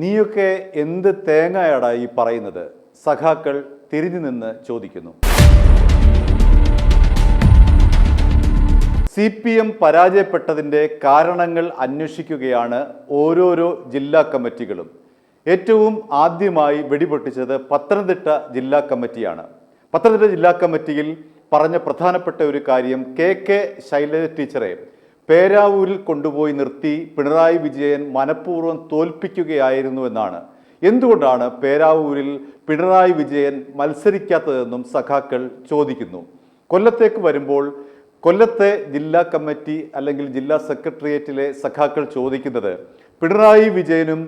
നീയൊക്കെ എന്ത് തേങ്ങയാടാ ഈ പറയുന്നത്? സഖാക്കൾ തിരിഞ്ഞു നിന്ന് ചോദിക്കുന്നു. CPM പരാജയപ്പെട്ടതിൻ്റെ കാരണങ്ങൾ അന്വേഷിക്കുകയാണ് ഓരോരോ ജില്ലാ കമ്മിറ്റികളും. ഏറ്റവും ആദ്യമായി വെടിപൊട്ടിച്ചത് പത്തനംതിട്ട ജില്ലാ കമ്മിറ്റിയാണ്. പത്തനംതിട്ട ജില്ലാ കമ്മിറ്റിയിൽ പറഞ്ഞ പ്രധാനപ്പെട്ട ഒരു കാര്യം, KK ശൈലജ ടീച്ചറെ പേരാവൂരിൽ കൊണ്ടുപോയി നിർത്തി പിണറായി വിജയൻ മനഃപൂർവ്വം തോൽപ്പിക്കുകയായിരുന്നു എന്നാണ്. എന്തുകൊണ്ടാണ് പേരാവൂരിൽ പിണറായി വിജയൻ മത്സരിക്കാത്തതെന്നും സഖാക്കൾ ചോദിക്കുന്നു. കൊല്ലത്തേക്ക് വരുമ്പോൾ കൊല്ലത്തെ ജില്ലാ കമ്മിറ്റി അല്ലെങ്കിൽ ജില്ലാ സെക്രട്ടേറിയറ്റിലെ സഖാക്കൾ ചോദിക്കുന്നത്, പിണറായി വിജയനും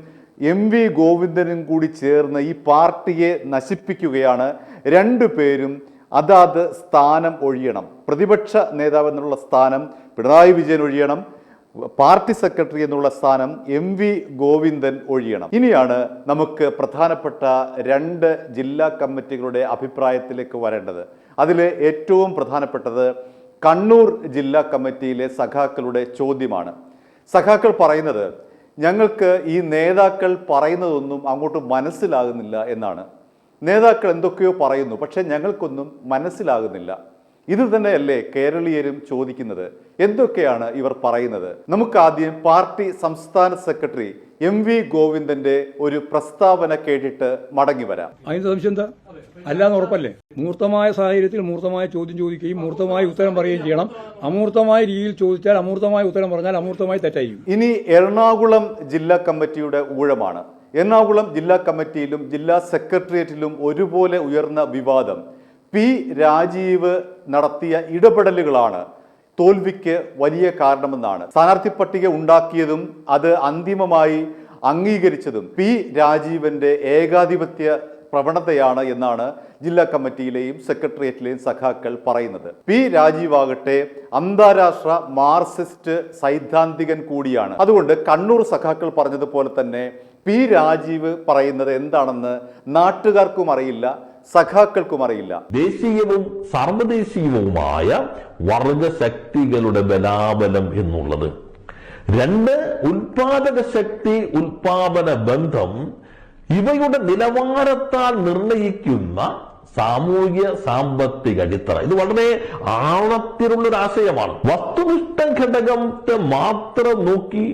MV ഗോവിന്ദനും കൂടി ചേർന്ന് ഈ പാർട്ടിയെ നശിപ്പിക്കുകയാണ്. രണ്ടുപേരും അതാത് സ്ഥാനം ഒഴിയണം. പ്രതിപക്ഷ നേതാവ് എന്നുള്ള സ്ഥാനം പിണറായി വിജയൻ ഒഴിയണം, പാർട്ടി സെക്രട്ടറി എന്നുള്ള സ്ഥാനം MV ഗോവിന്ദൻ ഒഴിയണം. ഇനിയാണ് നമുക്ക് പ്രധാനപ്പെട്ട 2 ജില്ലാ കമ്മിറ്റികളുടെ അഭിപ്രായത്തിലേക്ക് വരേണ്ടത്. അതിൽ ഏറ്റവും പ്രധാനപ്പെട്ടത് കണ്ണൂർ ജില്ലാ കമ്മിറ്റിയിലെ സഖാക്കളുടെ ചോദ്യമാണ്. സഖാക്കൾ പറയുന്നത്, ഞങ്ങൾക്ക് ഈ നേതാക്കൾ പറയുന്നതൊന്നും അങ്ങോട്ട് മനസ്സിലാകുന്നില്ല എന്നാണ്. നേതാക്കൾ എന്തൊക്കെയോ പറയുന്നു, പക്ഷെ ഞങ്ങൾക്കൊന്നും മനസ്സിലാകുന്നില്ല. ഇത് തന്നെയല്ലേ കേരളീയരും ചോദിക്കുന്നത്? എന്തൊക്കെയാണ് ഇവർ പറയുന്നത്? നമുക്ക് ആദ്യം പാർട്ടി സംസ്ഥാന സെക്രട്ടറി MV ഗോവിന്ദന്റെ ഒരു പ്രസ്താവന കേട്ടിട്ട് മടങ്ങി വരാം. അതിന് സംശയം എന്താ? അല്ലാന്ന് ഉറപ്പല്ലേ? മൂർത്തമായ സാഹചര്യത്തിൽ മൂർത്തമായ ചോദ്യം ചോദിക്കുകയും മൂർത്തമായ ഉത്തരം പറയുകയും ചെയ്യണം. അമൂർത്തമായ രീതിയിൽ ചോദിച്ചാൽ അമൂർത്തമായ ഉത്തരം പറഞ്ഞാൽ അമൂർത്തമായി തെറ്റായിരിക്കും. ഇനി എറണാകുളം ജില്ലാ കമ്മിറ്റിയുടെ ഊഴമാണ്. എറണാകുളം ജില്ലാ കമ്മിറ്റിയിലും ജില്ലാ സെക്രട്ടേറിയറ്റിലും ഒരുപോലെ ഉയർന്ന വിവാദം P. രാജീവ് നടത്തിയ ഇടപെടലുകളാണ് തോൽവിക്ക് വലിയ കാരണമെന്നാണ്. സ്ഥാനാർത്ഥി പട്ടിക ഉണ്ടാക്കിയതും അത് അന്തിമമായി അംഗീകരിച്ചതും P. രാജീവന്റെ ഏകാധിപത്യ പ്രവണതയാണ് എന്നാണ് ജില്ലാ കമ്മിറ്റിയിലെയും സെക്രട്ടേറിയറ്റിലെയും സഖാക്കൾ പറയുന്നത്. P. രാജീവ് ആകട്ടെ അന്താരാഷ്ട്ര മാർക്സിസ്റ്റ് സൈദ്ധാന്തികൻ കൂടിയാണ്. അതുകൊണ്ട് കണ്ണൂർ സഖാക്കൾ പറഞ്ഞതുപോലെ തന്നെ P. രാജീവ് പറയുന്നത് എന്താണെന്ന് നാട്ടുകാർക്കും അറിയില്ല, സഖാക്കൾക്കും അറിയില്ല. ദേശീയവും സർവദേശീയവുമായ വർഗശക്തികളുടെ ബലാബലം എന്നുള്ളത് 2 ഉൽപാദക ശക്തി ഉൽപാദന ബന്ധം ഇവയുടെ നിലവാരത്താൽ നിർണയിക്കുന്ന സാമൂഹ്യ സാമ്പത്തിക അടിത്തറ. ഇത് വളരെ ആഴത്തിലുള്ളൊരു ആശയമാണ്. വസ്തുനിഷ്ഠ ഘടകത്തെ മാത്രം നോക്കി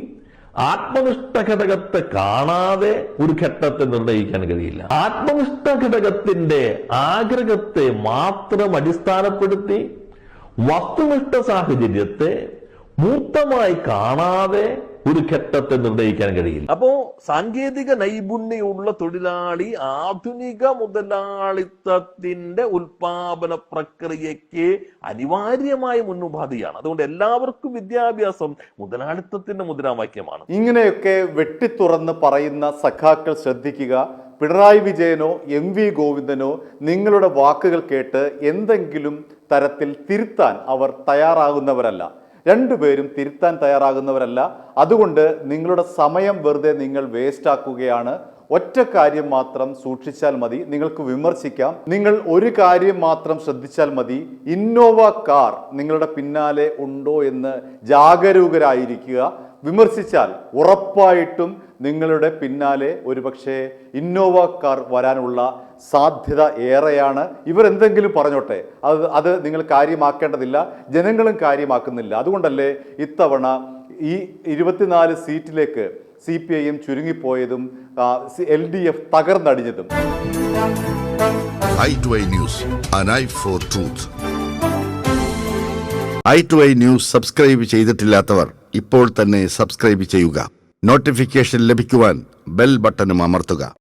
ആത്മനിഷ്ഠ ഘടകത്തെ കാണാതെ ഒരു ഘട്ടത്തെ നിർണയിക്കാൻ കഴിയില്ല. ആത്മനിഷ്ഠ ഘടകത്തിന്റെ ആഗ്രഹത്തെ മാത്രം അടിസ്ഥാനപ്പെടുത്തി വസ്തുനിഷ്ഠ സാഹചര്യത്തെ മൂർത്തമായി കാണാതെ ഒരു ഘട്ടത്തെ നിർണയിക്കാൻ കഴിയില്ല. അപ്പോ സാങ്കേതിക നൈപുണ്യമുള്ള തൊഴിലാളി ആധുനിക മുതലാളിത്തത്തിന്റെ ഉൽപാദന പ്രക്രിയയ്ക്ക് അനിവാര്യമായ മുന്നുപാധിയാണ്. അതുകൊണ്ട് എല്ലാവർക്കും വിദ്യാഭ്യാസം മുതലാളിത്തത്തിന്റെ മുദ്രാവാക്യമാണ്. ഇങ്ങനെയൊക്കെ വെട്ടിത്തുറന്ന് പറയുന്ന സഖാക്കൾ ശ്രദ്ധിക്കുക. പിണറായി വിജയനോ MV ഗോവിന്ദനോ നിങ്ങളുടെ വാക്കുകൾ കേട്ട് എന്തെങ്കിലും തരത്തിൽ തിരുത്താൻ അവർ തയ്യാറാകുന്നവരല്ല. രണ്ടുപേരും തിരുത്താൻ തയ്യാറാകുന്നവരല്ല. അതുകൊണ്ട് നിങ്ങളുടെ സമയം വെറുതെ നിങ്ങൾ വേസ്റ്റ് ആക്കുകയാണ്. ഒറ്റ കാര്യം മാത്രം സൂക്ഷിച്ചാൽ മതി, നിങ്ങൾക്ക് വിമർശിക്കാം. നിങ്ങൾ ഒരു കാര്യം മാത്രം ശ്രദ്ധിച്ചാൽ മതി, ഇന്നോവ കാർ നിങ്ങളുടെ പിന്നാലെ ഉണ്ടോ എന്ന് ജാഗരൂകരായിരിക്കുക. വിമർശിച്ചാൽ ഉറപ്പായിട്ടും നിങ്ങളുടെ പിന്നാലെ ഒരുപക്ഷെ ഇന്നോവ കാർ വരാനുള്ള സാധ്യത ഏറെയാണ്. ഇവർ എന്തെങ്കിലും പറഞ്ഞോട്ടെ, അത് നിങ്ങൾ കാര്യമാക്കേണ്ടതില്ല, ജനങ്ങളും കാര്യമാക്കുന്നില്ല. അതുകൊണ്ടല്ലേ ഇത്തവണ ഈ 24 സീറ്റിലേക്ക് CPIM ചുരുങ്ങിപ്പോയതും LDF തകർന്നടിഞ്ഞതും. i2i news, an eye for truth. i2i news subscribe ചെയ്തിട്ടില്ലാത്തവർ ഇപ്പോൾ തന്നെ സബ്സ്ക്രൈബ് ചെയ്യുക. നോട്ടിഫിക്കേഷൻ ലഭിക്കുവാൻ ബെൽ ബട്ടണും അമർത്തുക.